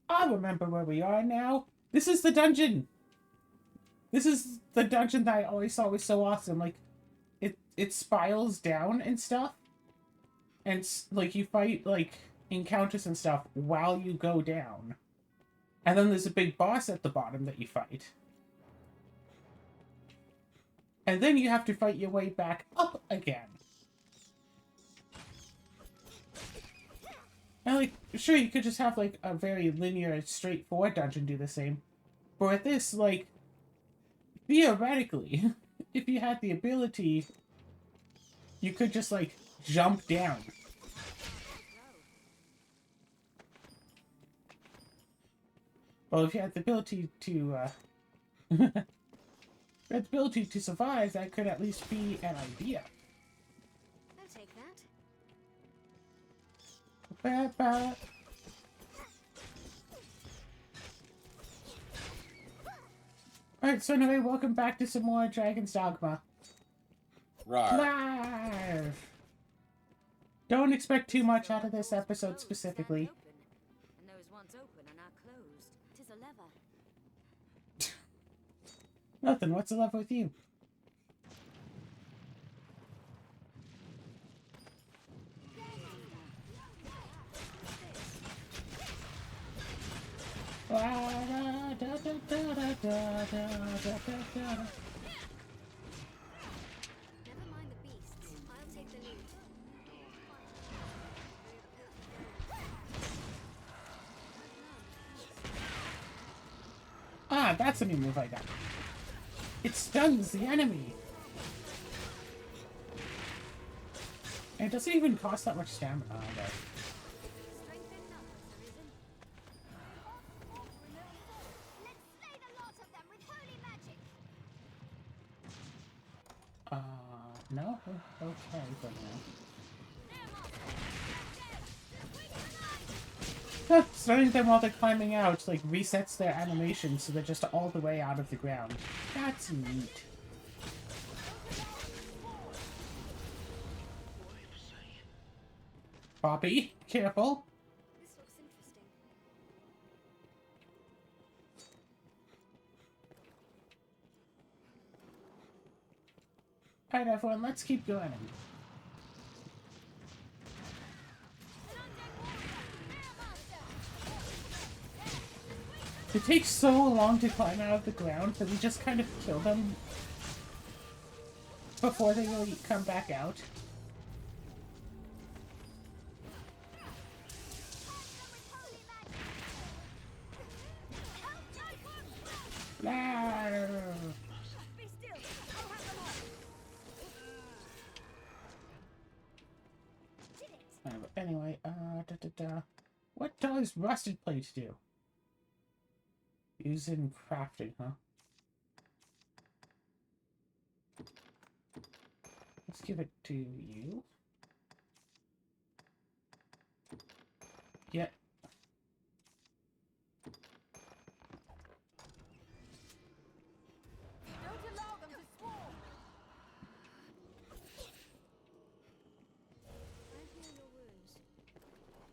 I remember where we are now. This is the dungeon. This is the dungeon that I always thought was so awesome. Like, it spirals down and stuff. And, like, you fight, like, encounters and stuff while you go down. And then there's a big boss at the bottom that you fight. And then you have to fight your way back up again. And, like, sure, you could just have, like, a very linear, straightforward dungeon do the same. But with this, like, theoretically, if you had the ability, you could just, like, jump down. Well, if you had the ability to, the ability to survive, that could at least be an idea. I'll take that. Ba-ba. Alright, so anyway, welcome back to some more Dragon's Dogma. Rawr. Live! Don't expect too much out of this episode specifically. And those ones open are now closed. 'Tis a lever. Nothing, what's the level with you? Never mind the beasts. I'll take the loot. Ah, that's a new move I got. It stuns the enemy. And it doesn't even cost that much stamina, I guess. Strength in numbers, arisen. Let's slay the lot of them with holy magic. No? Okay, for now. Stunning them while they're climbing out, like, resets their animation so they're just all the way out of the ground. That's neat. Bobby, careful. This looks interesting. Alright, everyone, let's keep going. It takes so long to climb out of the ground that we just kind of kill them before they really come back out. Blah. Be still. I'll have them all. Did it. Anyway, what does rusted plate do? Use in crafting, huh? Let's give it to you. Yeah. Don't allow them to swarm. I heal your wounds. I feel more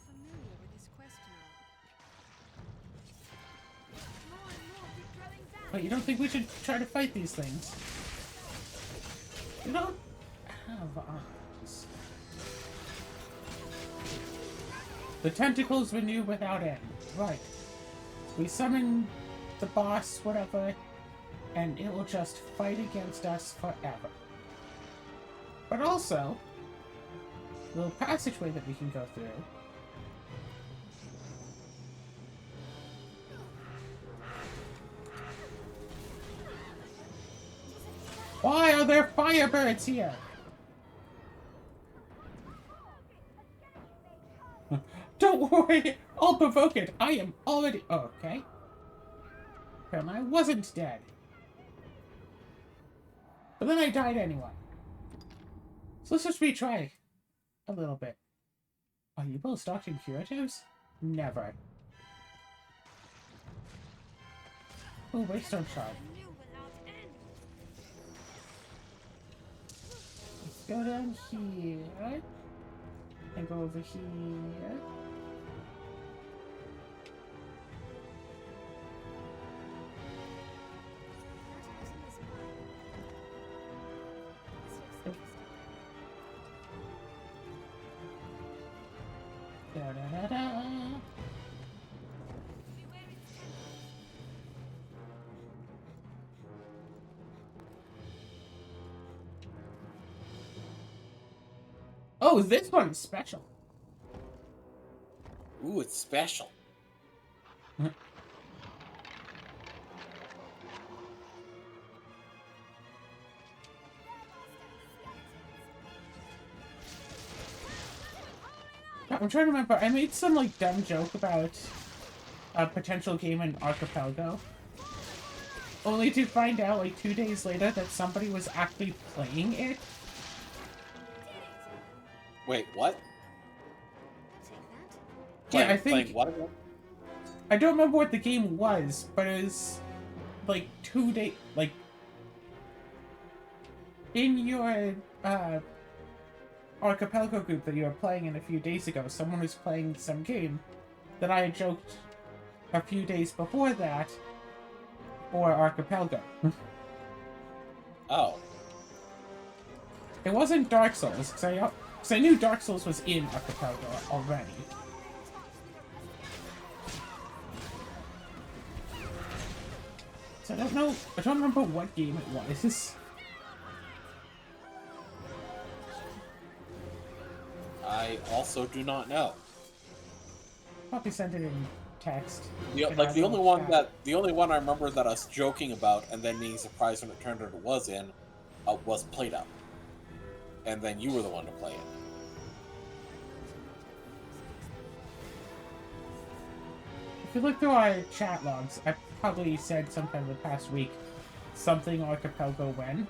familiar with this quest now. More and more keep growing down. Wait, you don't think we should try to fight these things? We don't have arms. The tentacles renew without end. Right. We summon the boss, whatever, and it will just fight against us forever. But also, a little passageway that we can go through. Why are there firebirds here? Don't worry, I'll provoke it. I am already... Oh, okay. Apparently I wasn't dead. But then I died anyway. So let's just retry. A little bit. Are you both stocking curatives? Never. Oh, waystone shard. New without end. Let's go down here. And go over here. Da da da da. Oh, this one's special. Ooh, it's special. I'm trying to remember. I made some like dumb joke about a potential game in Archipelago, only to find out like 2 days later that somebody was actually playing it. Wait, what? Yeah, I Playing think what again? I don't remember what the game was, but it was like 2 days, like in your Archipelago group that you were playing in a few days ago. Someone was playing some game that I had joked a few days before that for Archipelago. Oh. It wasn't Dark Souls, because I knew Dark Souls was in Archipelago already. So I don't remember what game it was. I also do not know. Probably sent it in text. The only one I remember that I was joking about and then being surprised when it turned out it was in was Play-Doh. And then you were the one to play it. If you look through our chat logs, I probably said sometime in the past week something Archipelago when.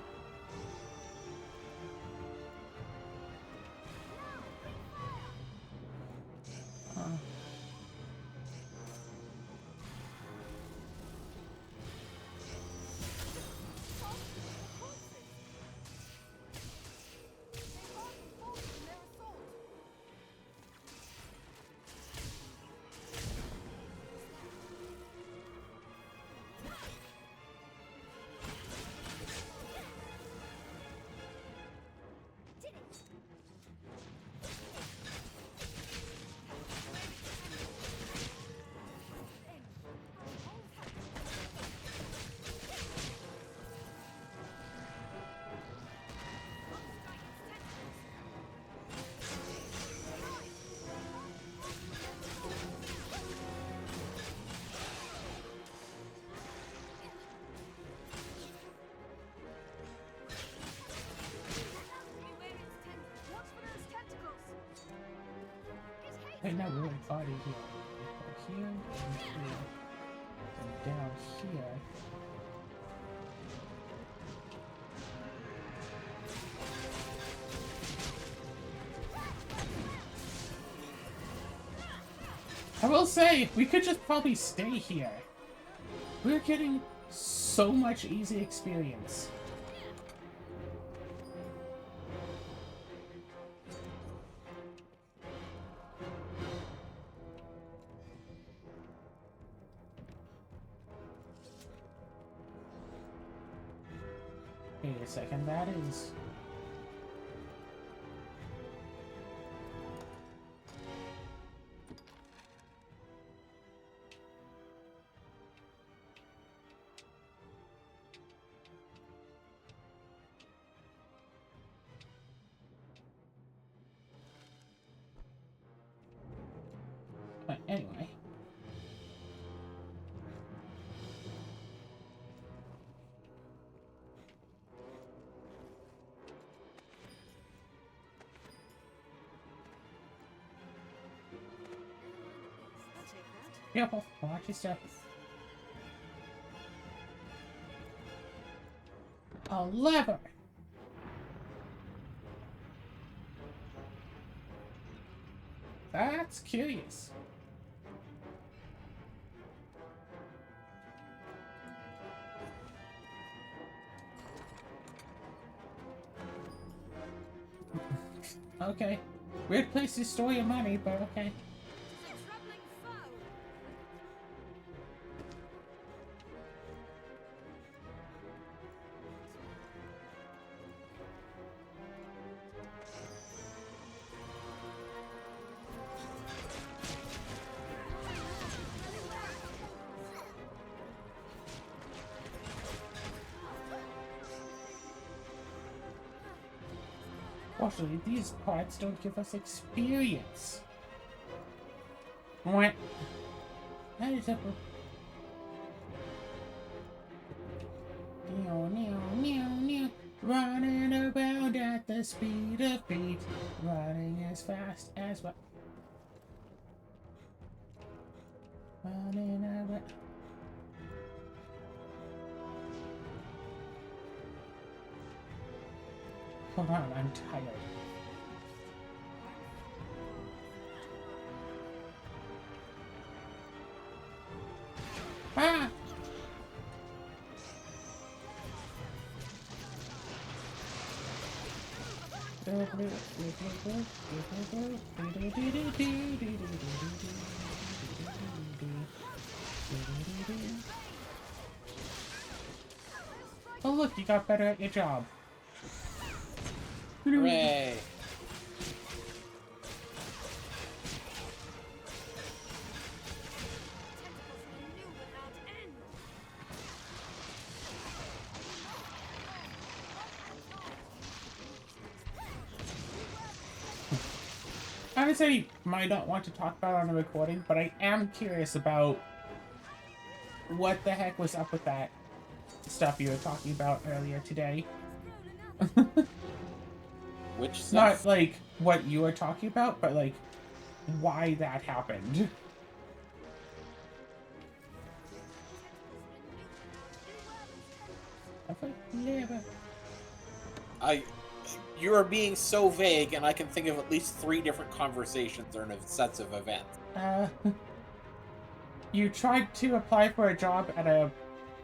Wait, no, we're already here. Go here, and here, and down here. I will say, we could just probably stay here. We're getting so much easy experience. Wait a second, that is... But anyway. Careful, watch your step. A lever! That's curious. Okay. Weird place to store your money, but okay. Tis a troubling foe. Fortunately, these parts don't give us experience. What? That is a... Meow, meow, meow, meow. Running around at the speed of feet. Running as fast as what? Running around... Hold on, I'm tired. Ah! Oh look, you got better at your job. Hooray! Tentacles renew without end. Honestly, might not want to talk about it on the recording, but I am curious about what the heck was up with that stuff you were talking about earlier today. It's grown enough. Which Not stuff? like what you were talking about, but like why that happened. You are being so vague, and I can think of at least 3 different conversations or sets of events. You tried to apply for a job at a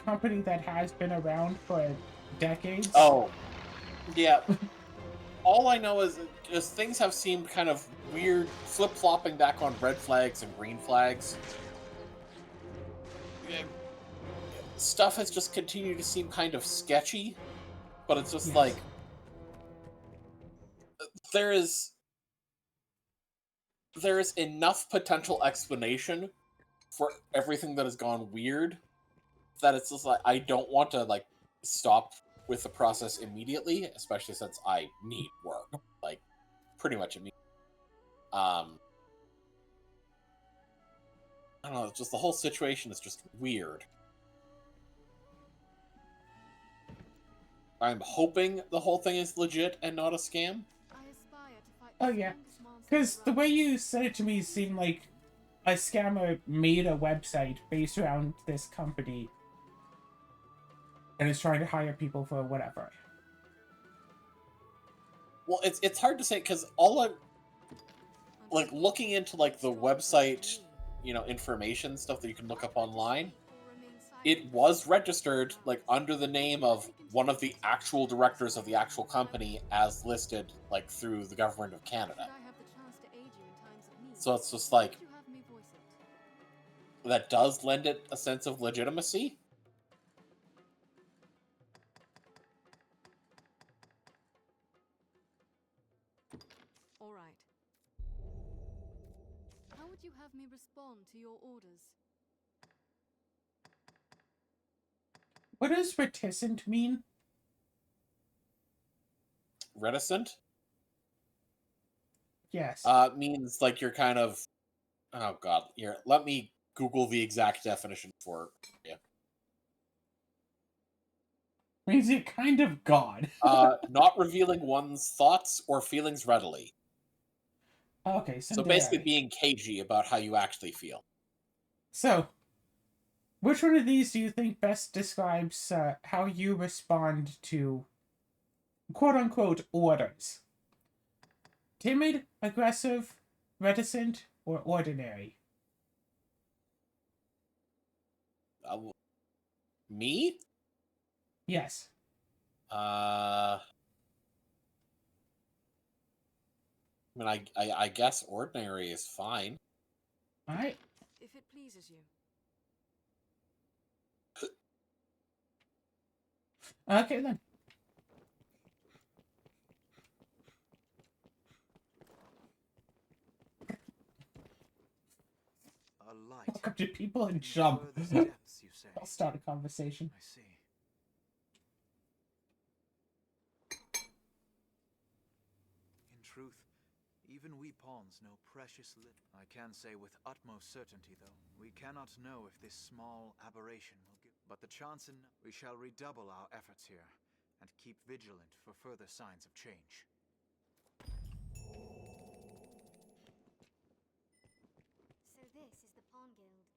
company that has been around for decades. Oh, yeah. All I know is just things have seemed kind of weird, flip-flopping back on red flags and green flags. Stuff has just continued to seem kind of sketchy, but it's just Yes. like there is enough potential explanation for everything that has gone weird that it's just like I don't want to like stop with the process immediately, especially since I need work, like pretty much immediately. I don't know, just the whole situation is just weird. I'm hoping the whole thing is legit and not a scam. Oh yeah, because the way you said it to me seemed like a scammer made a website based around this company and is trying to hire people for whatever. Well, it's hard to say because all I'm like looking into like the website, information stuff that you can look up online. It was registered like under the name of one of the actual directors of the actual company as listed like through the government of Canada. So it's just like that does lend it a sense of legitimacy. All right. How would you have me respond to your orders? What does reticent mean? Reticent? Yes. Means like you're kind of, oh god, here, let me Google the exact definition for you. Means you're kind of God. Not revealing one's thoughts or feelings readily. Okay, So basically being cagey about how you actually feel. So, which one of these do you think best describes how you respond to quote-unquote orders? Timid, aggressive, reticent or ordinary? Me? Yes. I mean, I guess ordinary is fine. All right. If it pleases you. Okay then. A light. Walk up to people and in jump. furthest depths, you say? I'll start a conversation. I see. In truth, even we pawns know precious little. I can say with utmost certainty, though, we cannot know if this small aberration will give. But the chance in we shall redouble our efforts here, and keep vigilant for further signs of change. So this is the Pawn Guild.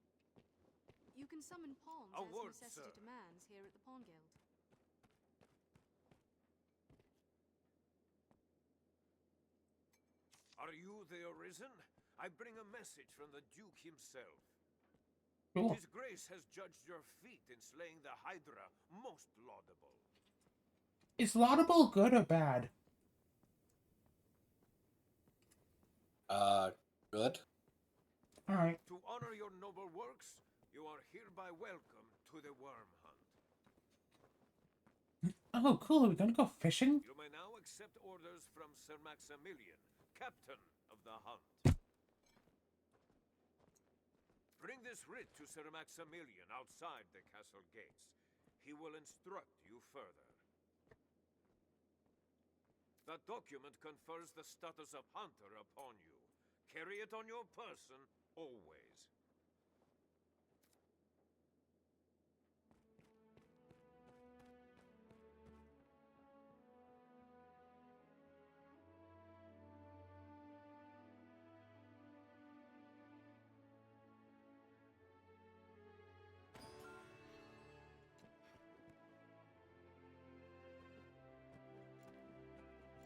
You can summon pawns A as word, necessity sir. demands here at the Pawn Guild. Are you the Arisen? I bring a message from the Duke himself. Cool. His Grace has judged your feat in slaying the Hydra most laudable. Is laudable good or bad? Good. All right. To honor your noble works, you are hereby welcome to the Worm Hunt. Oh, cool. Are we gonna go fishing? You may now accept orders from Sir Maximilian, captain of the hunt. Bring this writ to Sir Maximilian outside the castle gates. He will instruct you further. The document confers the status of hunter upon you. Carry it on your person, always.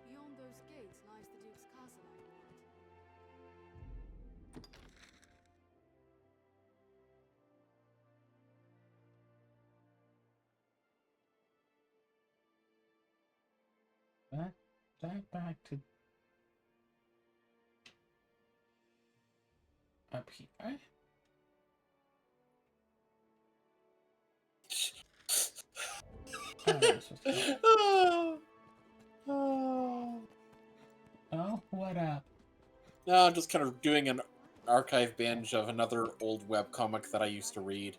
Beyond those gates lies the Duke's castle, I warrant. Back to up here. Oh, this was cool. Oh, what up? No, I'm just kind of doing an archive binge of another old webcomic that I used to read.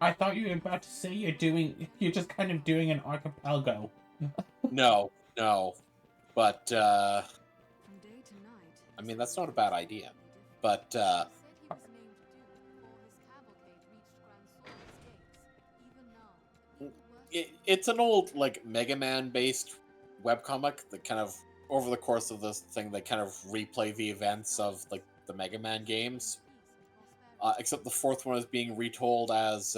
I thought you were about to say you're just kind of doing an archipelago. No, but From day to night, I mean that's not a bad idea. But he said he was named Duke before his cavalcade reached Grand Sorcerer's gates. Even now, the people worship it's an old like Mega Man based webcomic that kind of over the course of this thing they kind of replay the events of like the Mega Man games. Except the fourth one is being retold as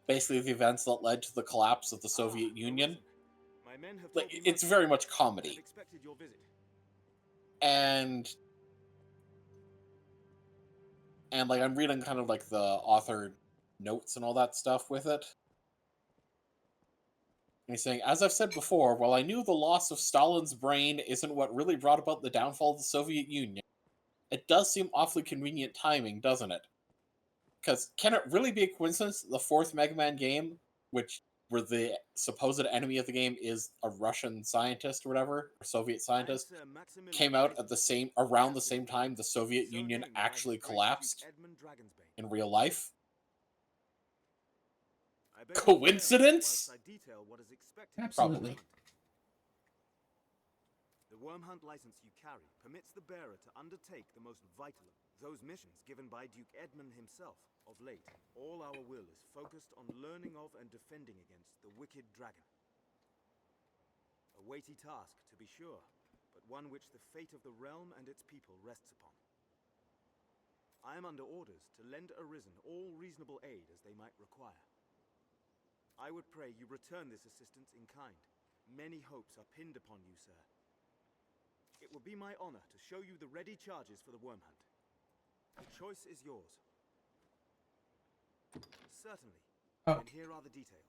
basically the events that led to the collapse of the Soviet Union. My men have Like told me it's much. very much I've comedy, expected your visit. and like I'm reading kind of like the author notes and all that stuff with it. And he's saying, as I've said before, while I knew the loss of Stalin's brain isn't what really brought about the downfall of the Soviet Union, it does seem awfully convenient timing, doesn't it? Because can it really be a coincidence that the fourth Mega Man game, where the supposed enemy of the game is a Russian scientist or whatever, or Soviet scientist, I am Sir Maximilian came out Isaac, at around the same Captain time the Soviet so Union named by actually His Grace collapsed Duke Edmund Dragonsbane. in real life? I bear you Coincidence? whilst I detail what is expected. Absolutely. The worm hunt license you carry permits the bearer to undertake the most vital of those missions given by Duke Edmund himself. Of late, all our will is focused on learning of and defending against the wicked dragon. A weighty task, to be sure, but one which the fate of the realm and its people rests upon. I am under orders to lend Arisen all reasonable aid as they might require. I would pray you return this assistance in kind. Many hopes are pinned upon you, sir. It will be my honor to show you the ready charges for the worm hunt. The choice is yours. Certainly. Oh. And here are the details.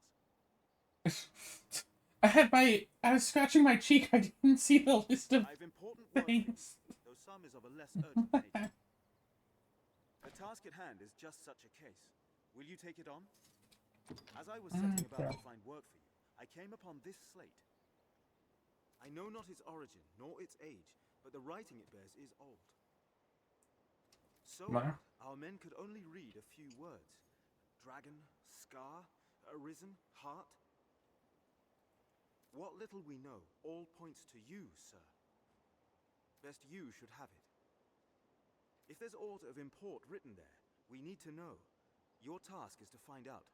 I was scratching my cheek. I didn't see the list of I have important work for you, things. though some is of a less urgent nature. The task at hand is just such a case. Will you take it on? As I was setting about to find work for you, I came upon this slate. I know not its origin, nor its age, but the writing it bears is old. So old, our men could only read a few words. Dragon, scar, arisen, heart. What little we know all points to you, sir. Best you should have it. If there's aught of import written there, we need to know. Your task is to find out.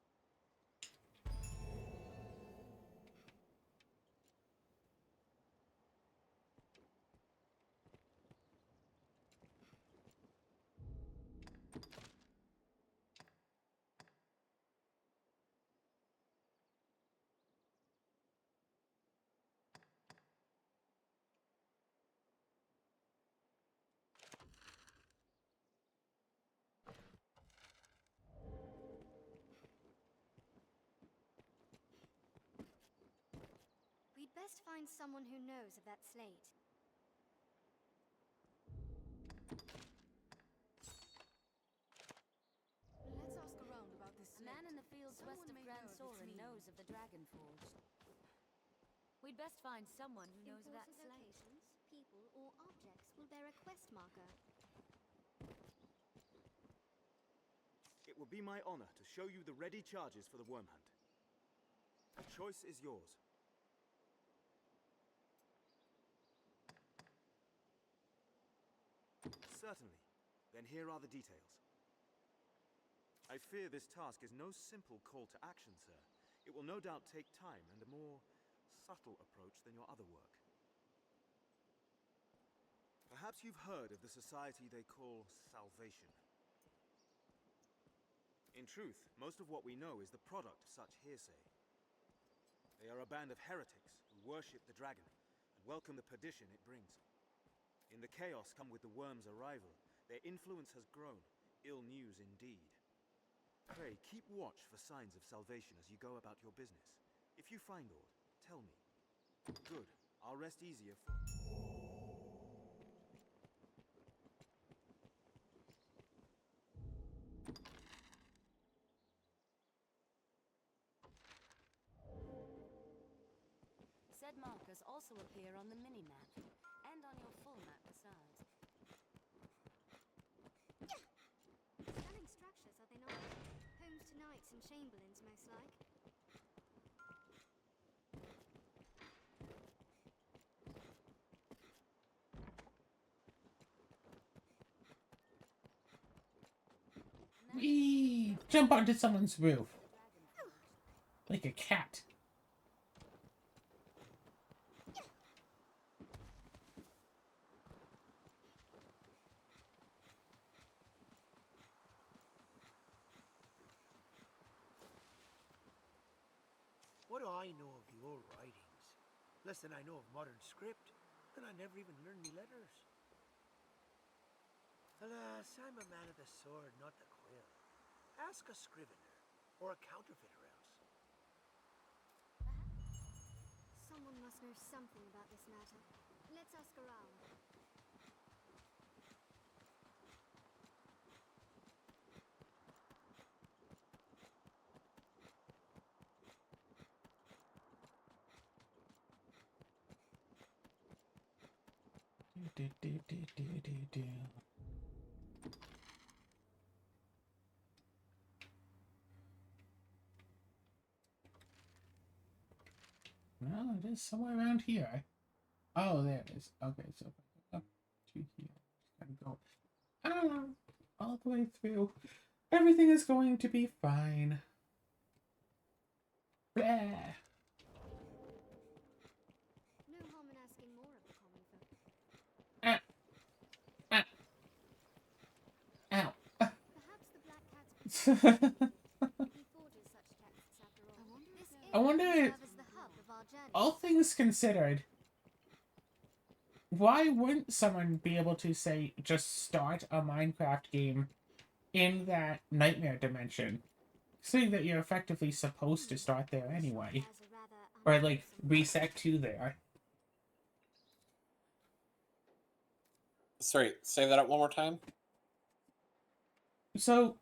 We'd best find someone who knows of that slate. Let's ask around about this A slate. man in the fields Someone west of may Grand know of its Soren meaning. knows of the Dragon Forge. We'd best find someone who knows of that Important slate. locations, people, or objects will bear a quest marker. It will be my honor to show you the ready charges for the worm hunt. The choice is yours. Certainly. Then here are the details. I fear this task is no simple call to action, sir. It will no doubt take time and a more subtle approach than your other work. Perhaps you've heard of the society they call Salvation. In truth, most of what we know is the product of such hearsay. They are a band of heretics who worship the dragon and welcome the perdition it brings. In the chaos come with the worm's arrival, their influence has grown. Ill news indeed. Pray, keep watch for signs of salvation as you go about your business. If you find aught, tell me. Good. I'll rest easier for... Said markers also appear on the mini-map, and on your full map besides. Stunning structures, are they not? Homes to knights and chamberlains, most like. Whee! Jump onto someone's roof. Like a cat. What do I know of the old writings? Less than I know of modern script, and I never even learned me letters. Alas, I'm a man of the sword, not the quill. Ask a scrivener, or a counterfeiter else. Someone must know something about this matter. Let's ask around. Well, it is somewhere around here. Oh, there it is. Okay, so up to here. Just gotta go all the way through. Everything is going to be fine. Blah. No harm in asking more of the common folk. Ow. Perhaps the Black Cat's he forges such texts after all. This I wonder inn if- serve as the hub of our journey. All things considered, why wouldn't someone be able to say just start a Minecraft game in that nightmare dimension, saying that you're effectively supposed to start there anyway, Has a rather or like unwholesome reset to there? Sorry, say that one more time. So,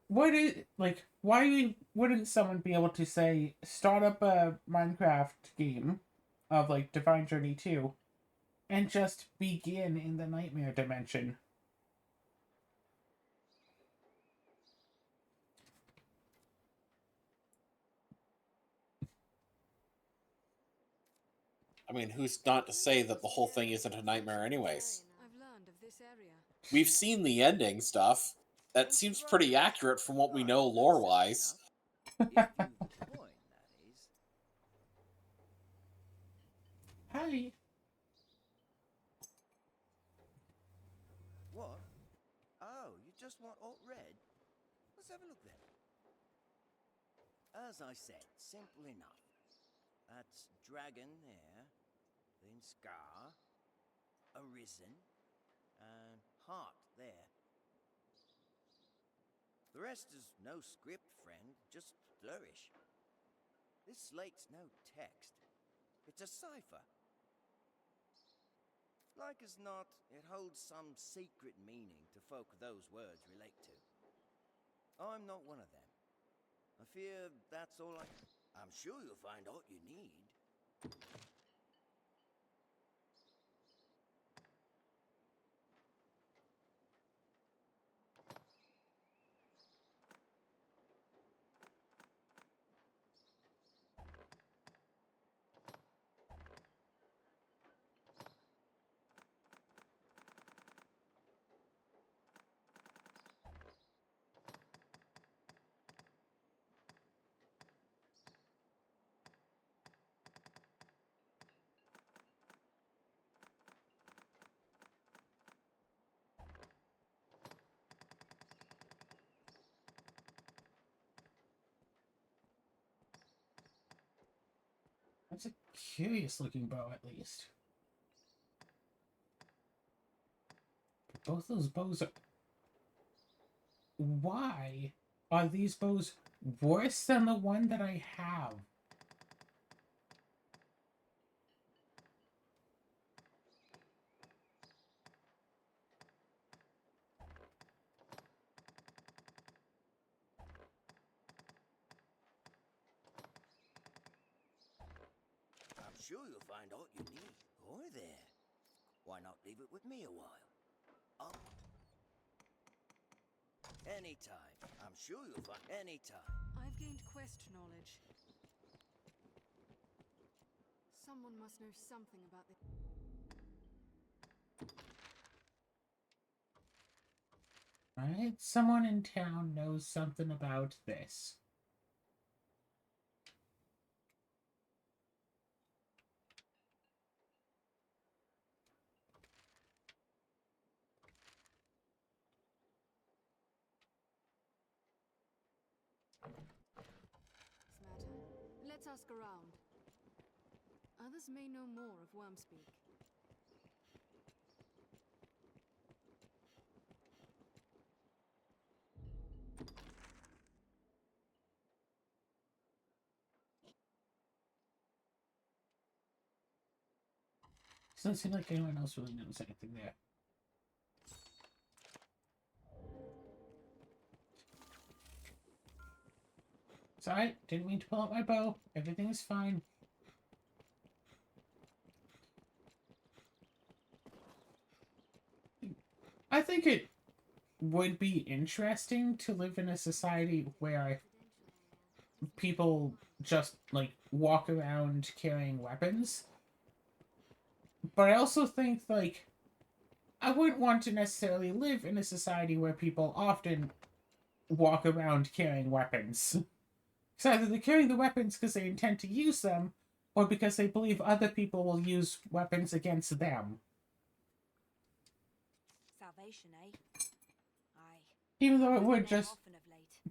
what is like? Why wouldn't someone be able to say start up a Minecraft game of like Divine Journey 2 and just begin in the nightmare dimension? I mean, who's not to say that the whole thing isn't a nightmare anyways? I've learned of this area. We've seen the ending stuff. That seems pretty accurate from what we know lore-wise. If you've the coin, that is. Hi. What? Oh, you just want alt red? Let's have a look then. As I said, simple enough. That's dragon there, then scar, arisen, and heart there. The rest is no script, friend, just flourish. This slate's no text. It's a cipher. Like as not, it holds some secret meaning to folk those words relate to. I'm not one of them. I fear that's all I'm sure you'll find all you need. That's a curious looking bow, at least. But both those bows are... Why are these bows worse than the one that I have? I'm sure you'll find all you need. Or there. Why not leave it with me a while? Anytime. I'm sure you'll find anytime. I've gained quest knowledge. Someone must know something about this. Alright, someone in town knows something about this. Matter. Let's ask around. Others may know more of Wormspeak. Doesn't seem like anyone else really knows anything there. Sorry, didn't mean to pull out my bow. Everything is fine. I think it would be interesting to live in a society where people just, like, walk around carrying weapons. But I also think, like, I wouldn't want to necessarily live in a society where people often walk around carrying weapons. So either they're carrying the weapons because they intend to use them, or because they believe other people will use weapons against them. Salvation, eh? Aye. Even though it would just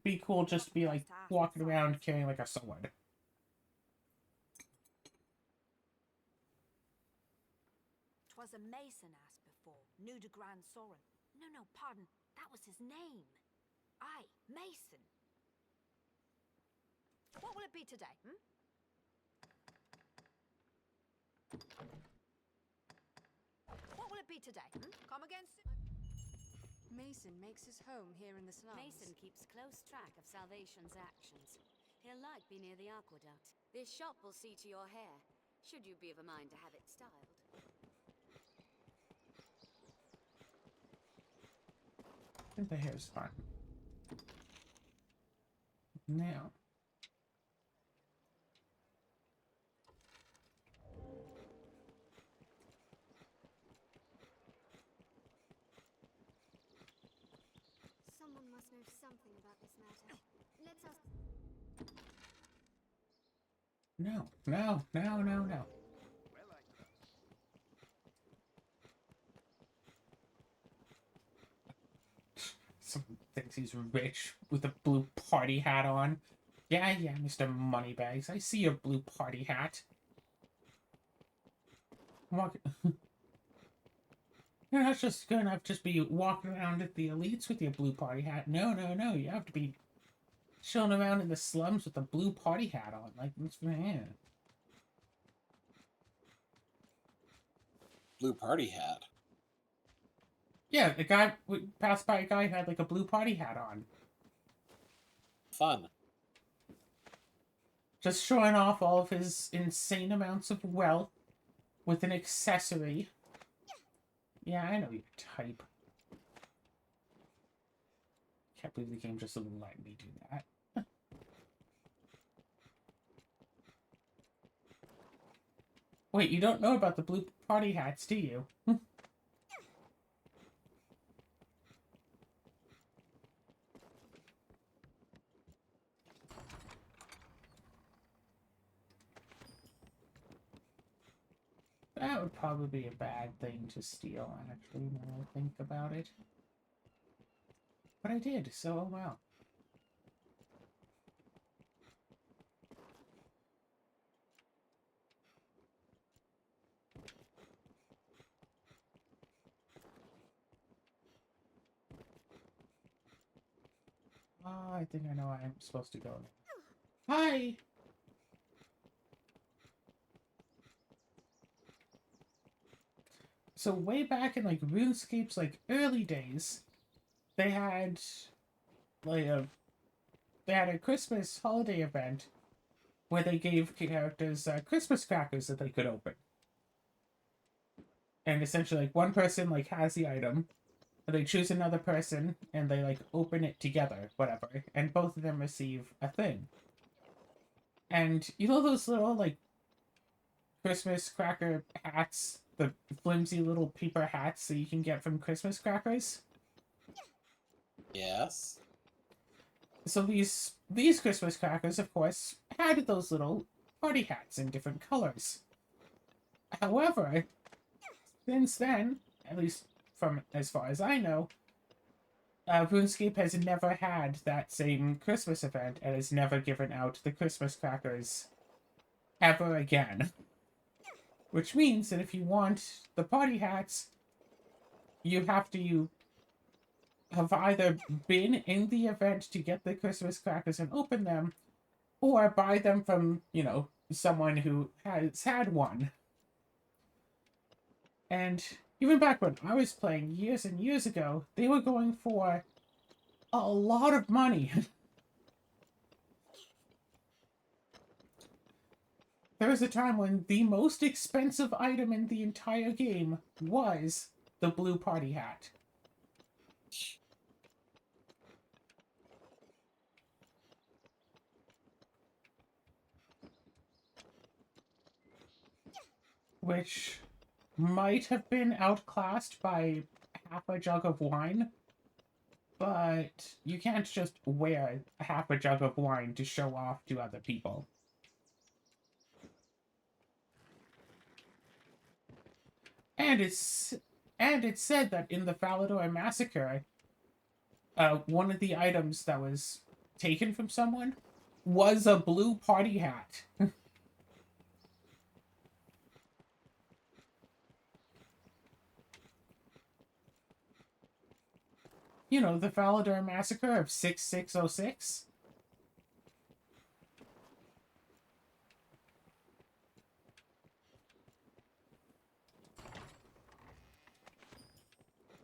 be cool just to be, like, walking around carrying, like, a sword. Twas was a mason asked before. New de Grand Soren. No, pardon. That was his name. Aye, Mason. What will it be today, What will it be today, Come again soon. Mason makes his home here in the slums. Mason keeps close track of Salvation's actions. He'll like be near the aqueduct. This shop will see to your hair, should you be of a mind to have it styled. I think the hair's fine. Now. Someone must know something about this matter. Let's ask. No. Someone thinks he's rich with a blue party hat on. Yeah, Mr. Moneybags. I see your blue party hat. Walk. You're not just gonna just be walking around at the elites with your blue party hat. No. You have to be chilling around in the slums with a blue party hat on. Like, man. Blue party hat. Yeah, the guy would pass by a guy who had like a blue party hat on. Fun. Just showing off all of his insane amounts of wealth with an accessory. Yeah, I know your type. Can't believe the game just let me do that. Wait, you don't know about the blue party hats, do you? That would probably be a bad thing to steal, actually, now I think about it. But I did, so oh well. Oh, I think I know I'm supposed to go now. Hi! So way back in like RuneScape's like early days, they had like a Christmas holiday event where they gave characters Christmas crackers that they could open. And essentially like one person like has the item, and they choose another person and they like open it together, whatever, and both of them receive a thing. And you know those little like Christmas cracker hats, the flimsy little paper hats that you can get from Christmas crackers? Yes. So these Christmas crackers, of course, had those little party hats in different colors. However, since then, at least from as far as I know, RuneScape has never had that same Christmas event and has never given out the Christmas crackers ever again. Which means that if you want the party hats, you have to have either been in the event to get the Christmas crackers and open them, or buy them from, you know, someone who has had one. And even back when I was playing years and years ago, they were going for a lot of money. There was a time when the most expensive item in the entire game was the blue party hat. Which might have been outclassed by half a jug of wine, but you can't just wear half a jug of wine to show off to other people. And it's said that in the Falador massacre, one of the items that was taken from someone was a blue party hat. You know, the Falador massacre of 6606.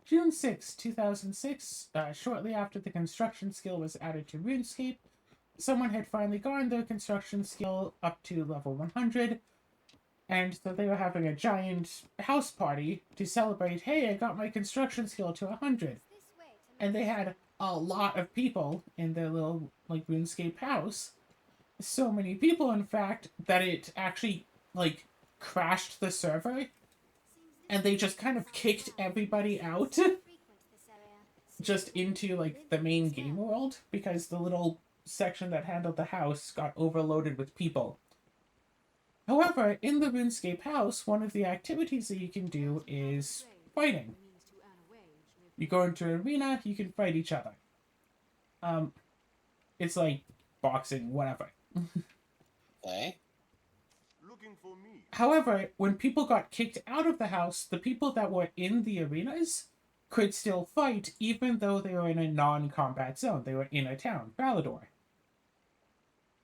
June 6, 2006, shortly after the construction skill was added to RuneScape, someone had finally gotten their construction skill up to level 100, and so they were having a giant house party to celebrate, hey, I got my construction skill to 100. And they had a lot of people in their little, like, RuneScape house. So many people, in fact, that it actually, like, crashed the server, and they just kind of kicked everybody out just into, like, the main game world, because the little section that handled the house got overloaded with people. However, in the RuneScape house, one of the activities that you can do is fighting. You go into an arena, you can fight each other. It's like boxing, whatever. Okay. However, when people got kicked out of the house, the people that were in the arenas could still fight, even though they were in a non-combat zone. They were in a town, Falador.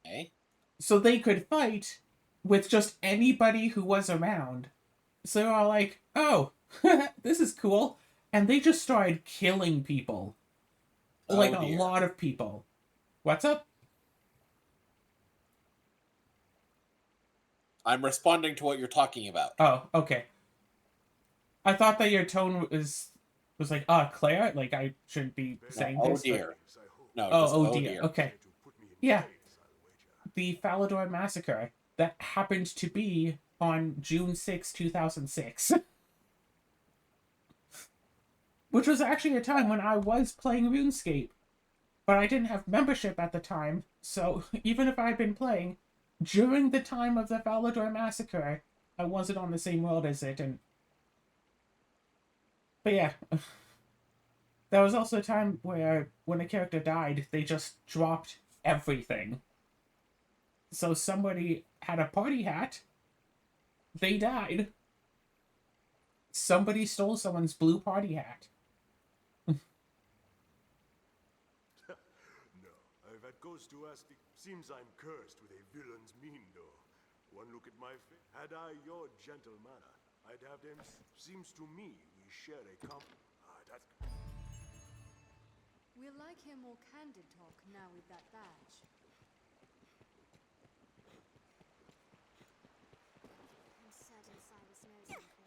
Okay. So they could fight with just anybody who was around. So they were all like, oh, this is cool. And they just started killing people. Like, a lot of people. What's up? I'm responding to what you're talking about. Oh, okay. I thought that your tone was like, Claire? Like, I shouldn't be saying no, this. Oh dear. But... No, oh, just dear. dear. Okay. Yeah. The Falador Massacre that happened to be on June 6, 2006. Which was actually a time when I was playing RuneScape. But I didn't have membership at the time, so even if I'd been playing during the time of the Falador Massacre, I wasn't on the same world as it, and... But yeah. There was also a time where, when a character died, they just dropped everything. So somebody had a party hat, they died. Somebody stole someone's blue party hat. Goes to ask the... Seems I'm cursed with a villain's mien, though. One look at my face. Had I your gentle manner, I'd have them... Seems to me we share a that's... We'll like hear more candid talk now with that badge. I'm certain Cyrus knows something.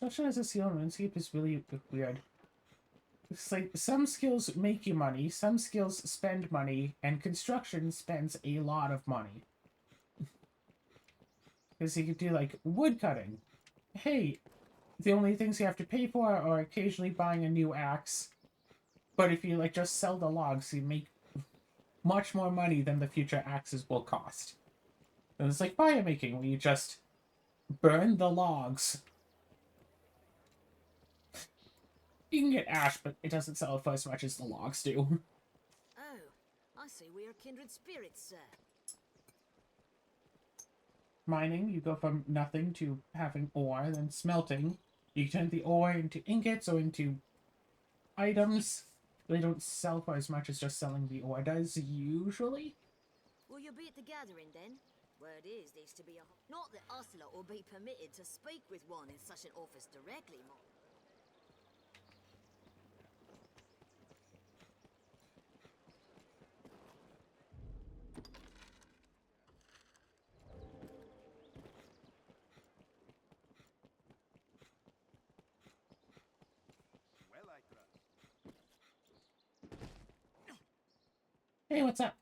Specialized as a skill in RuneScape is really weird. It's like, some skills make you money, some skills spend money, and construction spends a lot of money. Because you could do, like, wood cutting. Hey, the only things you have to pay for are occasionally buying a new axe. But if you, like, just sell the logs, you make much more money than the future axes will cost. And it's like fire making, where you just burn the logs. You can get ash, but it doesn't sell for as much as the logs do. Oh, I see we are kindred spirits, sir. Mining, you go from nothing to having ore, then smelting. You turn the ore into ingots or into items. They don't sell for as much as just selling the ore does, usually. Will you be at the gathering, then? Word is there's to be a... Not that us lot will be permitted to speak with one in such an office directly, Hey, what's up?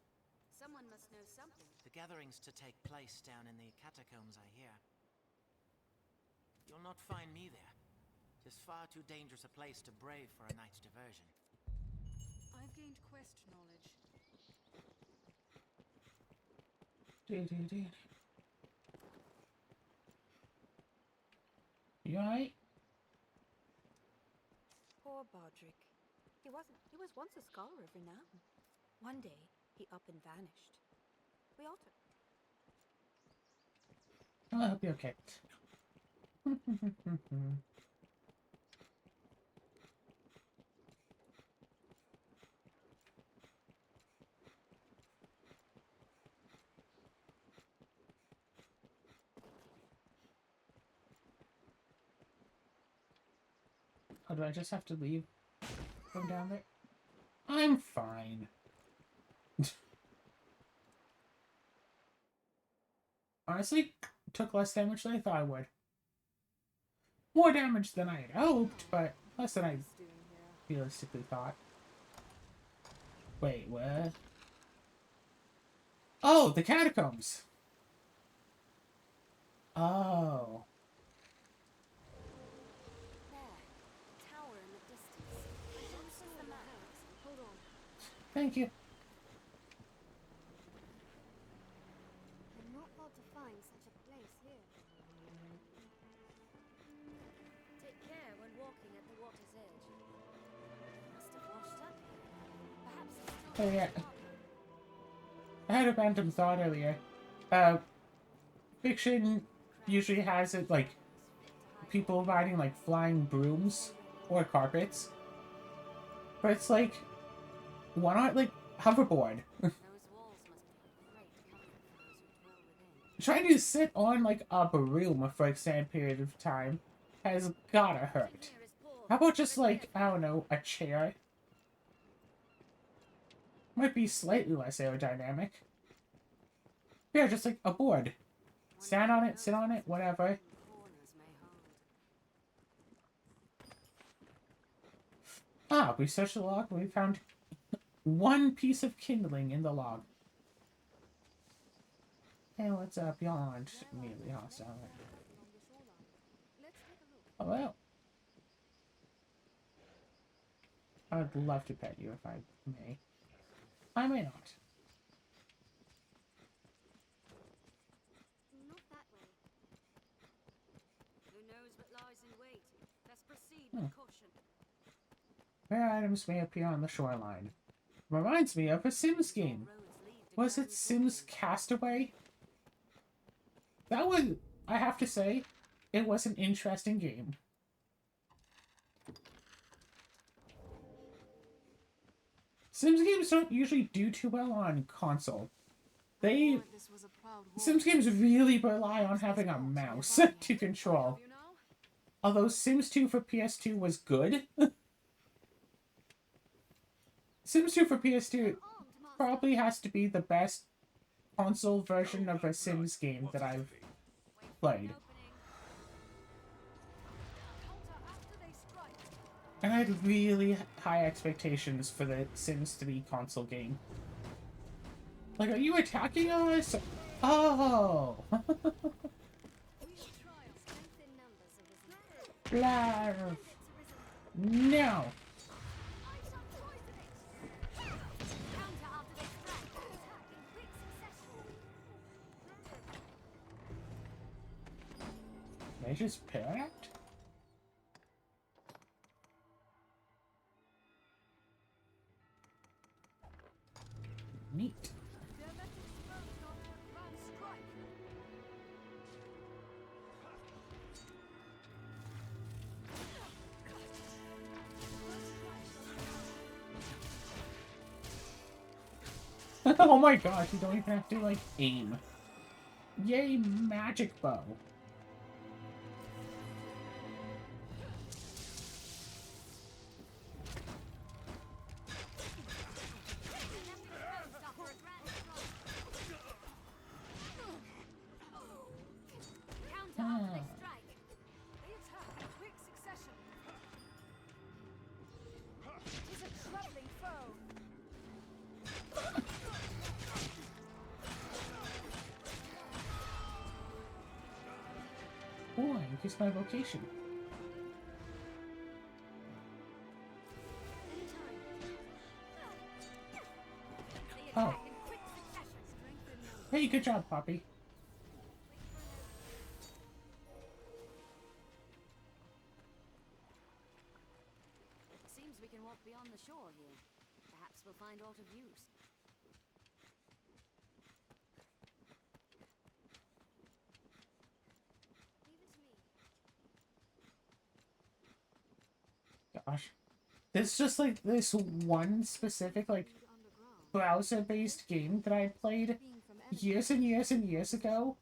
Someone must know something. The gathering's to take place down in the catacombs, I hear. You'll not find me there. It's far too dangerous a place to brave for a night's diversion. I've gained quest knowledge. You alright? Poor Bodrick. He was once a scholar of renown. One day, he up and vanished. We altered. I'll be okay. Oh, do I just have to leave from down there? I'm fine. Honestly, took less damage than I thought I would. More damage than I had hoped, but less than I realistically thought. Wait, what? Oh, the catacombs! Oh. Thank you. I'm not hard to find such a place here. Take care when walking at the water's edge. They must have washed up here. Perhaps it's still Oh, yeah. Dogma. I had a random thought earlier. Fiction usually has it, like, people riding, like, flying brooms or carpets. But it's like, why not, like, hoverboard? Trying to sit on, like, a broom for an extended period of time has gotta hurt. How about just, like, I don't know, a chair? Might be slightly less aerodynamic. Yeah, just like a board. Stand on it, sit on it, whatever. Ah, we searched the log and we found one piece of kindling in the log. Hey, what's up? Beyond immediately hostile. Oh, well. I would love to pet you if I may. I may not. Not that way. Who knows what lies in wait? Let's proceed with caution. Rare items may appear on the shoreline. Reminds me of a Sims game. Was it Sims Castaway? That was, I have to say, it was an interesting game. Sims games don't usually do too well on console. Sims games really rely on having a mouse to control. Although Sims 2 for PS2 was good. Sims 2 for PS2 probably has to be the best console version of a Sims game that I've played. And I had really high expectations for the Sims 3 console game. Like, are you attacking us? Oh! Blarf! No! They just parrot? Neat. Oh my gosh, you don't even have to, like, aim. Yay, magic bow. Oh, I increased my vocation. Oh. Hey, good job, Poppy. Seems we can walk beyond the shore here. Perhaps we'll find aught of use. gosh. There's just like this one specific like browser-based game that I played years and years and years ago.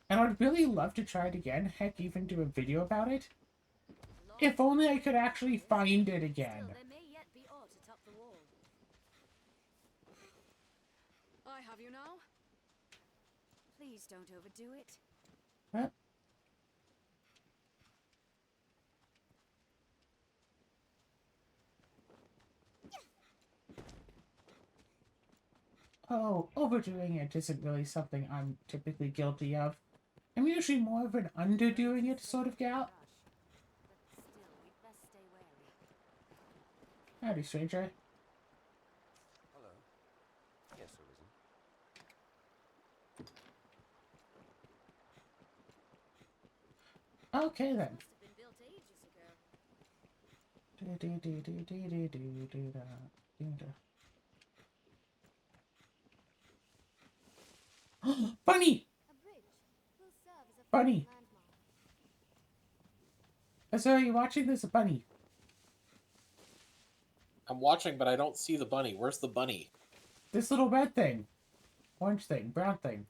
And I'd really love to try it again, heck, even do a video about it. If only I could actually find it again. Still, there may yet be ore to top the wall. I have you now. Please don't overdo it. What? Oh, overdoing it isn't really something I'm typically guilty of. I'm usually more of an underdoing it sort of gal. But still, we'd best stay wary. Howdy, stranger. Hello. Yes, Arisen. Okay then. Must have been built ages ago. Bunny! A bridge will serve as a Bunny! landmark. So are you watching? There's a bunny. I'm watching, but I don't see the bunny. Where's the bunny? This little red thing. Orange thing. Brown thing.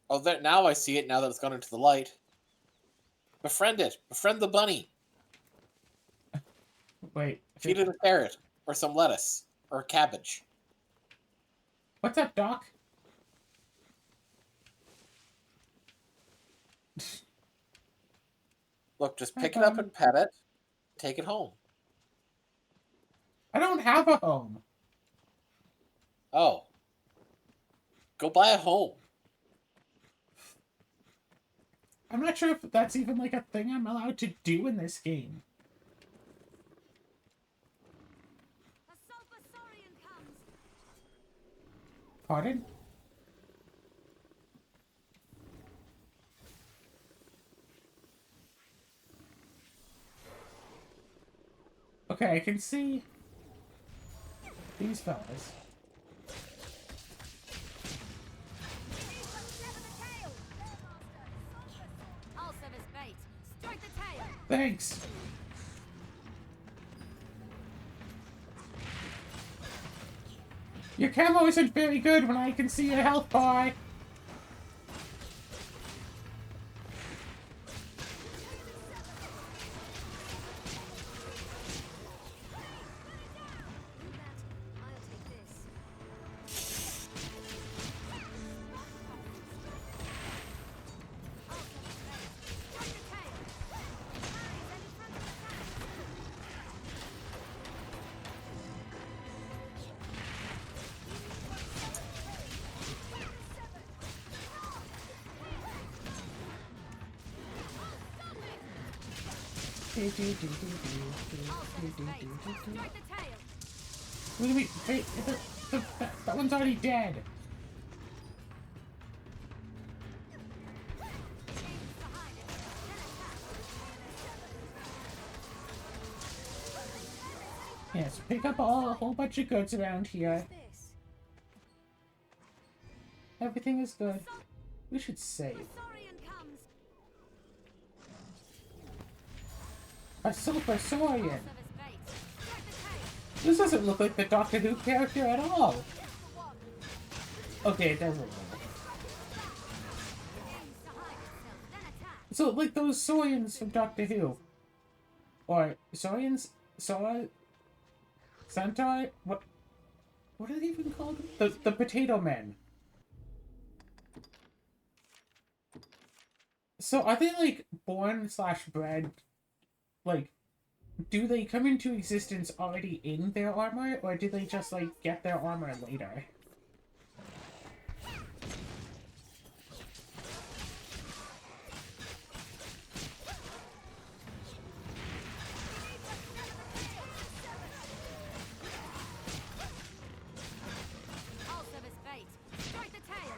Oh, there, now I see it, now that it's gone into the light. Befriend it. Befriend the bunny. Wait. Feed it a carrot. Or some lettuce. Or cabbage. What's up, Doc? Look, just pick it up and pet it. Take it home. I don't have a home. Oh. Go buy a home. I'm not sure if that's even like a thing I'm allowed to do in this game. A sulfur saurian comes. Pardon? Okay, I can see these fellas. I'll serve as bait. Strike the tail. Thanks. Your camo isn't very good when I can see your health bar. I'll take this. Strike the tail. Send in front of the tank. Strike the tail. What do you mean? Wait, that one's already dead. Yes, pick up a whole bunch of goods around here. This. Everything is good. We should save. Saurian comes. A Silver Saurian. Serve as bait. Strike the tail. This doesn't look like the Doctor Who character at all. Okay, it doesn't look. Aims to hide itself, then attack. So, like those Saurians from Doctor Who. Or, Saurians? Centaur? What are they even called? The Potato Men. So, are they, like, born/bred? Like, do they come into existence already in their armor? Or do they just, like, get their armor later? I'll serve as bait. Strike the tail.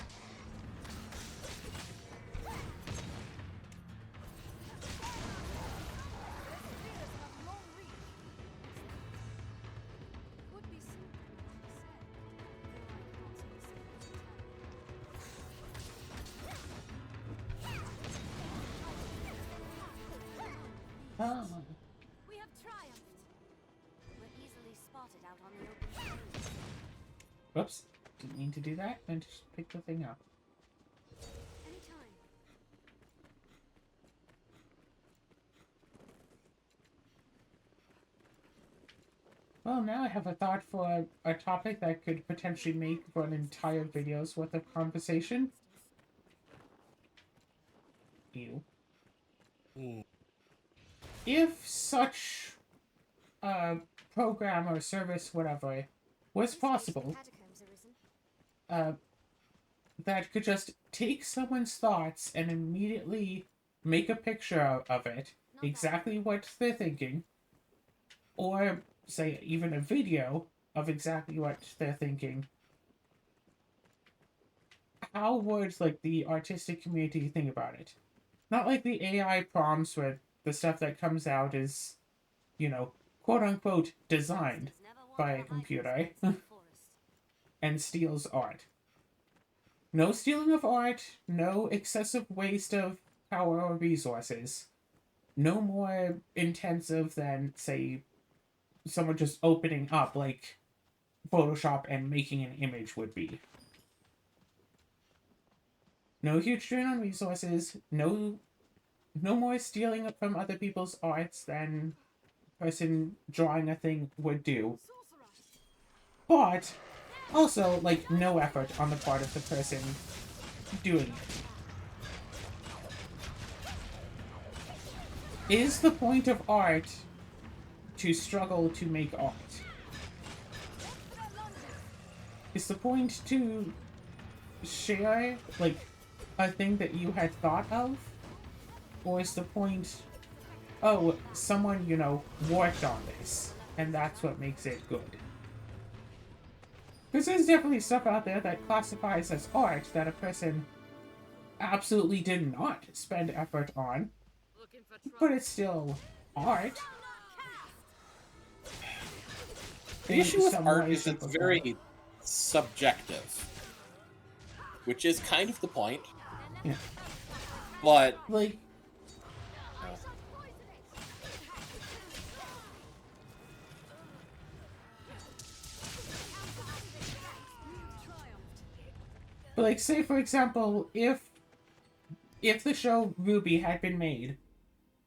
Could be something like said, though I can't see the Oh. We have Oops. Didn't mean to do that, and just pick the thing up. Anytime. Well, now I have a thought for a topic that could potentially make for an entire video's worth of conversation. Ew. If such a program or service, whatever, was possible, that could just take someone's thoughts and immediately make a picture of it, exactly what they're thinking, or say even a video of exactly what they're thinking, how would like the artistic community think about it? Not like the AI prompts where the stuff that comes out is, you know, quote unquote designed by a computer and steals art. No stealing of art, no excessive waste of power or resources. No more intensive than, say, someone just opening up like Photoshop and making an image would be. No huge drain on resources, no more stealing from other people's arts than a person drawing a thing would do. But also, like, no effort on the part of the person doing it. Is the point of art to struggle to make art? Is the point to share, like, a thing that you had thought of? Or is the point, oh, someone, you know, worked on this, and that's what makes it good? Because there's definitely stuff out there that classifies as art that a person absolutely did not spend effort on, but it's still art. The issue with art is it's very subjective, which is kind of the point. Yeah. But like, but like, say for example, if the show Ruby had been made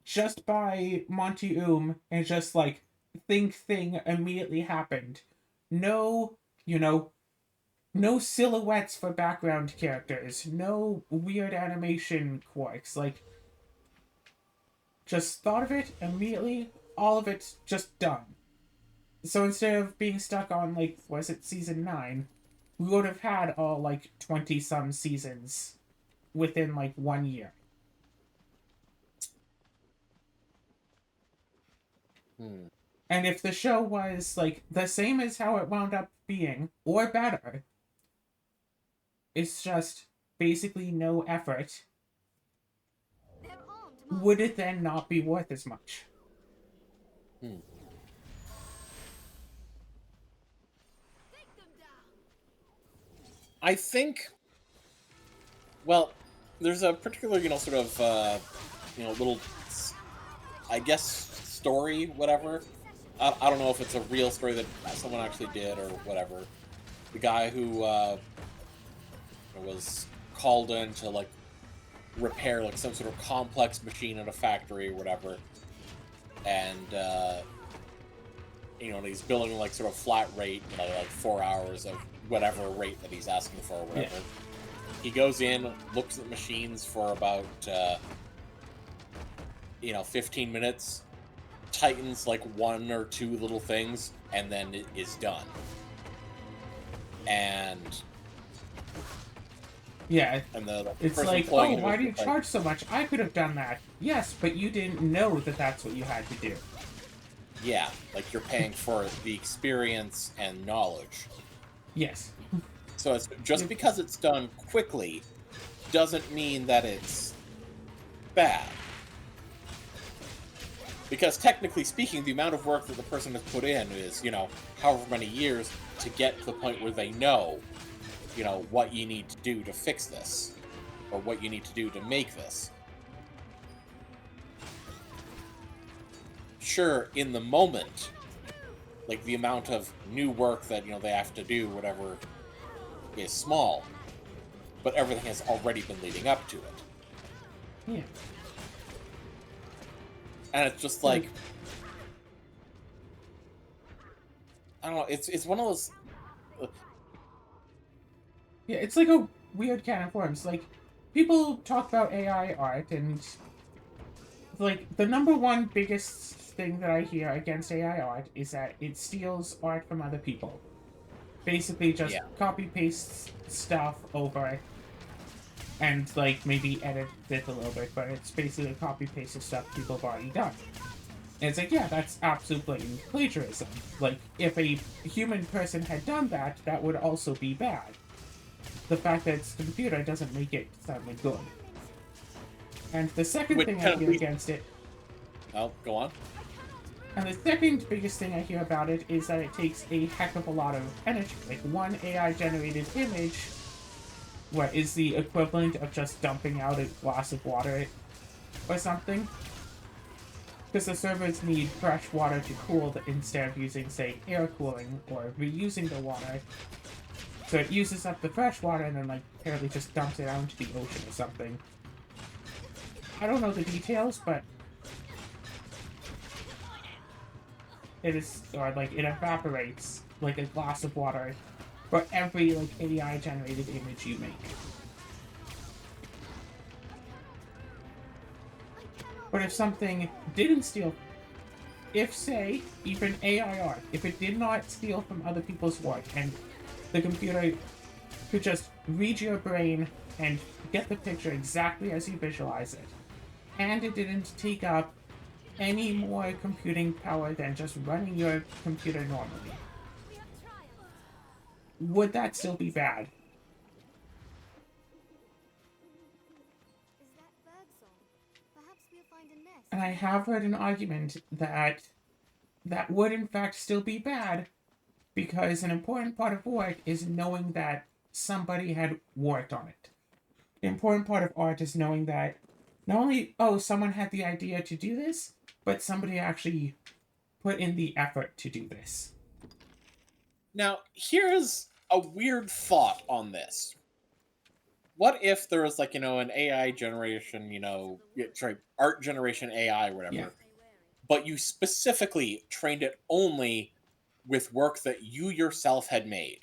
just by Monty and just like thing immediately happened, no, you know, no silhouettes for background characters, no weird animation quirks, like, just thought of it immediately, all of it's just done. So instead of being stuck on, like, was it season 9, we would have had all, like, 20-some seasons within, like, 1 year. And if the show was, like, the same as how it wound up being, or better, it's just basically no effort, would it then not be worth as much? I think, well, there's a particular, you know, sort of, you know, little, I guess, story, whatever. I don't know if it's a real story that someone actually did or whatever. The guy who was called in to, like, repair, like, some sort of complex machine at a factory or whatever. And, you know, he's billing, like, sort of flat rate, you know, like 4 hours of whatever rate that he's asking for or whatever. Yeah. He goes in, looks at the machines for about, you know, 15 minutes, tightens, like, 1 or 2 little things, and then it is done. And... yeah, and the it's like, oh, why do you charge so much? I could have done that. Yes, but you didn't know that that's what you had to do. Yeah, like you're paying for the experience and knowledge. Yes. So it's just because it's done quickly doesn't mean that it's bad. Because technically speaking, the amount of work that the person has put in is, you know, however many years to get to the point where they know, you know, what you need to do to fix this, or what you need to do to make this. Sure, in the moment, like the amount of new work that, you know, they have to do, whatever, is small, but everything has already been leading up to it. Yeah. And it's just like, I don't know, it's one of those... Yeah, it's like a weird can of worms. Like, people talk about AI art, and like the number one biggest thing that I hear against AI art is that it steals art from other people. Basically, just copy pastes stuff over and like maybe edit it a little bit, but it's basically a copy paste of stuff people have already done. And it's like, yeah, that's absolute blatant plagiarism. Like, if a human person had done that, that would also be bad. The fact that it's a computer doesn't make it suddenly good. And the second thing I hear against it... Oh, go on. And the second biggest thing I hear about it is that it takes a heck of a lot of energy. Like, one AI-generated image, what, is the equivalent of just dumping out a glass of water or something? Because the servers need fresh water to cool instead of using, say, air cooling or reusing the water. So it uses up the fresh water and then, like, apparently just dumps it out into the ocean or something. I don't know the details, but it is, or, like, it evaporates like a glass of water for every, like, AI-generated image you make. But if something didn't steal... If, say, even AI art, if it did not steal from other people's work, and the computer could just read your brain and get the picture exactly as you visualize it, and it didn't take up any more computing power than just running your computer normally, would that still be bad? Is that birdsong? Perhaps we'll find a nest. And I have heard an argument that that would in fact still be bad, because an important part of work is knowing that somebody had worked on it. The important part of art is knowing that not only, oh, someone had the idea to do this, but somebody actually put in the effort to do this. Now, here's a weird thought on this. What if there was, like, an AI generation, sorry, art generation AI or whatever, but you specifically trained it only with work that you yourself had made,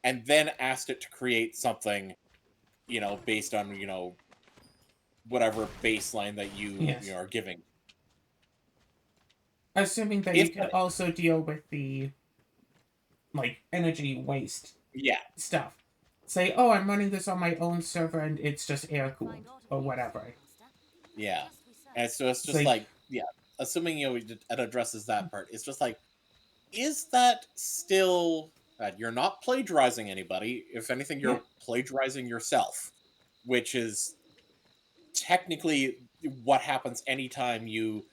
and then asked it to create something, based on, whatever baseline that you are giving. Assuming that you could also deal with the, like, energy waste stuff. Say, oh, I'm running this on my own server and it's just air-cooled, or whatever. Yeah. And so it's just like, assuming, it addresses that part, it's just like, is that still... you're not plagiarizing anybody. If anything, you're plagiarizing yourself, which is technically what happens anytime you,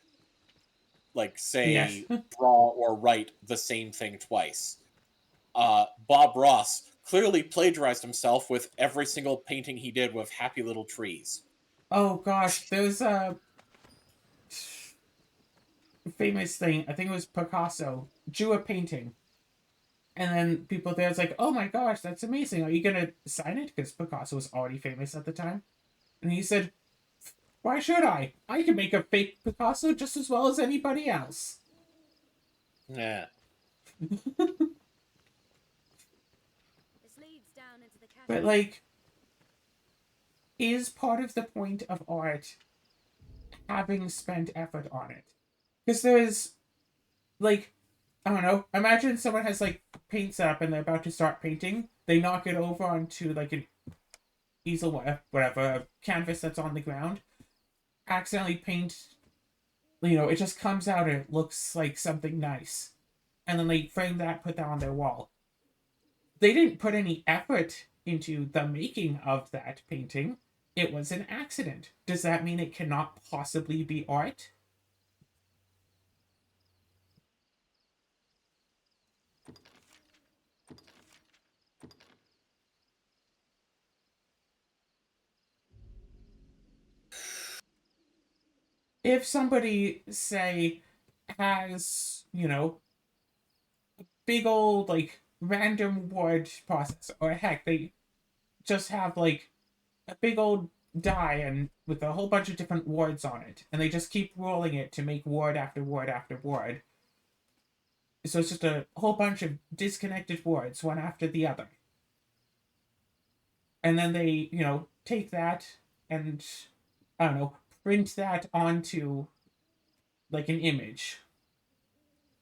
like, say, draw or write the same thing twice. Bob Ross clearly plagiarized himself with every single painting he did with happy little trees. Oh gosh, there's a famous thing, I think it was Picasso, drew a painting. And then people there was like, oh my gosh, that's amazing. Are you going to sign it? Because Picasso was already famous at the time. And he said, why should I? I can make a fake Picasso just as well as anybody else. Yeah. But, like, is part of the point of art having spent effort on it? Because there's, like, I don't know, imagine someone has, like, paint set up and they're about to start painting. They knock it over onto, like, an easel, whatever, a canvas that's on the ground. Accidentally paint, it just comes out and it looks like something nice. And then they frame that, put that on their wall. They didn't put any effort into the making of that painting. It was an accident. Does that mean it cannot possibly be art? If somebody, say, has, a big old, like, random word processor, or heck, they just have like a big old die and with a whole bunch of different words on it, and they just keep rolling it to make word after word after word. So it's just a whole bunch of disconnected words, one after the other. And then they, take that and, I don't know, print that onto like an image.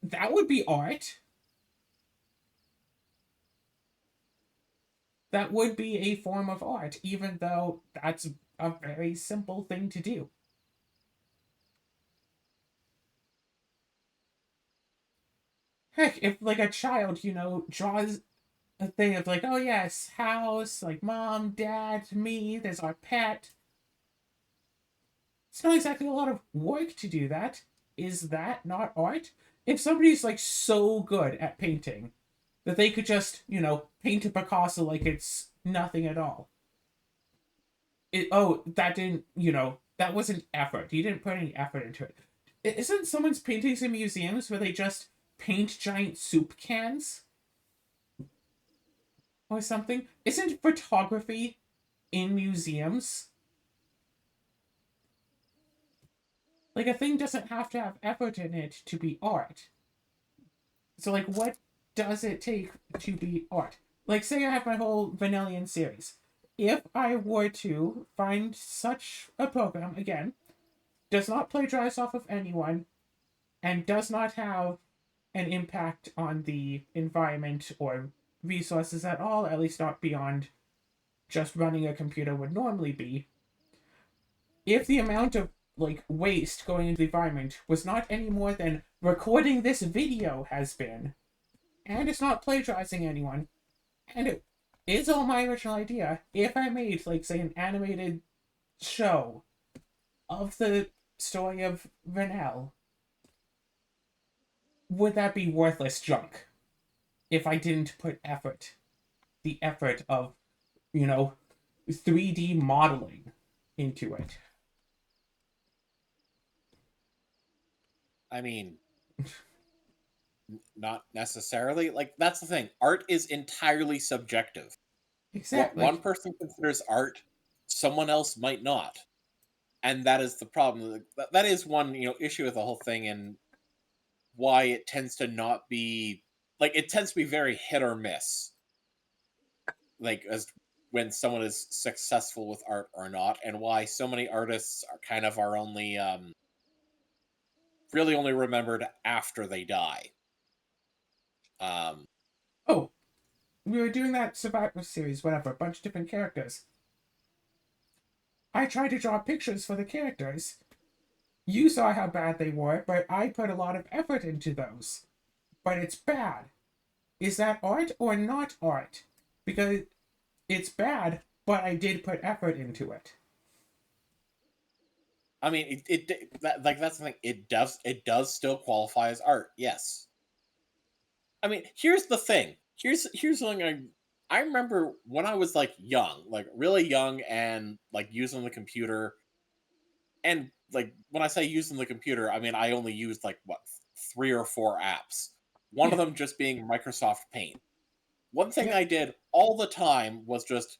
That would be art. That would be a form of art, even though that's a very simple thing to do. Heck, if like a child, draws a thing of like, oh yes, house, like mom, dad, me, there's our pet. It's not exactly a lot of work to do that. Is that not art? If somebody's like so good at painting that they could just, paint a Picasso like it's nothing at all. That didn't, that wasn't effort. You didn't put any effort into it. Isn't someone's paintings in museums where they just paint giant soup cans? Or something? Isn't photography in museums? Like, a thing doesn't have to have effort in it to be art. So, like, what does it take to be art? Like, say I have my whole Vanillion series. If I were to find such a program, again, does not plagiarize off of anyone, and does not have an impact on the environment or resources at all, at least not beyond just running a computer would normally be, if the amount of like waste going into the environment was not any more than recording this video has been, and it's not plagiarizing anyone, and it is all my original idea, if I made like say an animated show of the story of Vanel, would that be worthless junk if I didn't put the effort of 3D modeling into it? I mean, not necessarily. Like, that's the thing. Art is entirely subjective. Exactly. What one person considers art, someone else might not. And that is the problem. That is one, issue with the whole thing, and why it tends to not be like, it tends to be very hit or miss. Like, as when someone is successful with art or not, and why so many artists are only really only remembered after they die. Oh, we were doing that Survivor series, whatever, a bunch of different characters. I tried to draw pictures for the characters. You saw how bad they were, but I put a lot of effort into those. But it's bad. Is that art or not art? Because it's bad, but I did put effort into it. I mean, that's the thing. It does still qualify as art. Yes. I mean, here's the thing. Here's something I remember when I was like young, like really young, and like using the computer. And like when I say using the computer, I mean I only used like what 3 or 4 apps. One of them just being Microsoft Paint. One thing I did all the time was just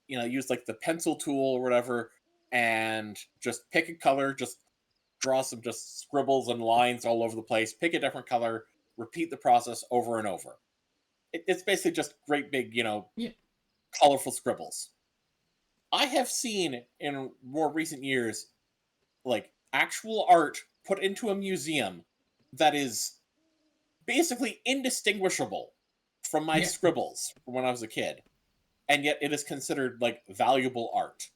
use like the pencil tool or whatever, and just pick a color, just draw some just scribbles and lines all over the place, pick a different color, repeat the process over and over. It's basically just great big, colorful scribbles. I have seen in more recent years, like actual art put into a museum that is basically indistinguishable from my scribbles from when I was a kid, and yet it is considered like valuable art.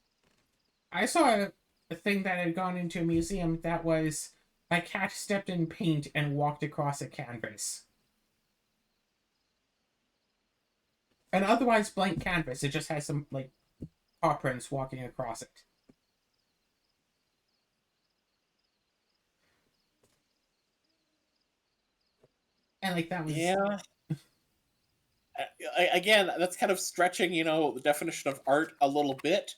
I saw a thing that had gone into a museum that was a cat stepped in paint and walked across a canvas. An otherwise blank canvas, it just has some like paw prints walking across it. And like that was Again, that's kind of stretching, the definition of art a little bit,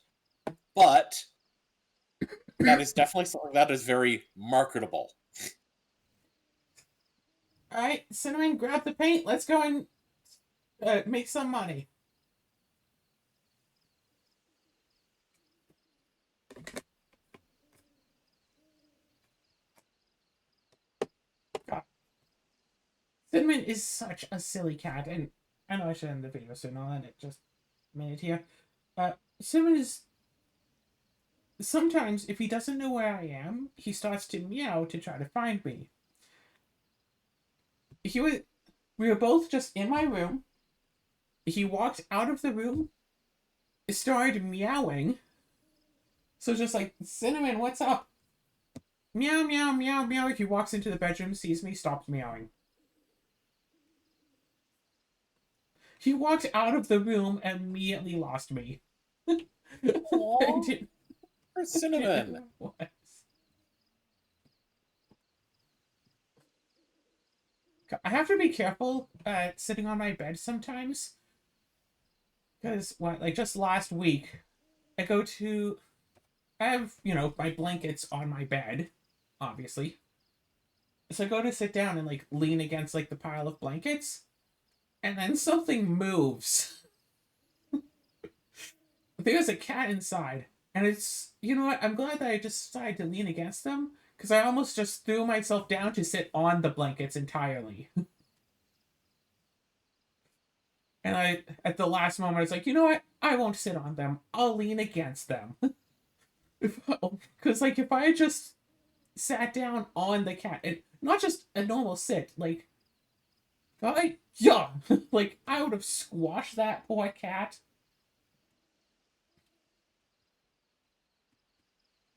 but that is definitely something that is very marketable. Alright, Cinnamon, grab the paint. Let's go and Make some money. God. Cinnamon is such a silly cat, and I know I should end the video soon. I'll end it just a minute here. Cinnamon is... Sometimes, if he doesn't know where I am, he starts to meow to try to find me. We were both just in my room. He walked out of the room, started meowing. So just like, Cinnamon, what's up? Meow, meow, meow, meow. He walks into the bedroom, sees me, stops meowing. He walked out of the room and immediately lost me. For Cinnamon. I have to be careful sitting on my bed sometimes. Because, like just last week, I have, my blankets on my bed, obviously. So I go to sit down and, like, lean against, like, the pile of blankets. And then something moves. There's a cat inside. And it's, you know what? I'm glad that I just decided to lean against them. Because I almost just threw myself down to sit on the blankets entirely. And at the last moment, I was like, you know what? I won't sit on them. I'll lean against them. Because, like, if I just sat down on the cat, and not just a normal sit, like, like, I would have squashed that poor cat.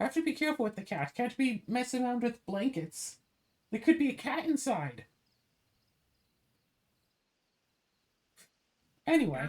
I have to be careful with the cat. Can't be messing around with blankets. There could be a cat inside. Anyway.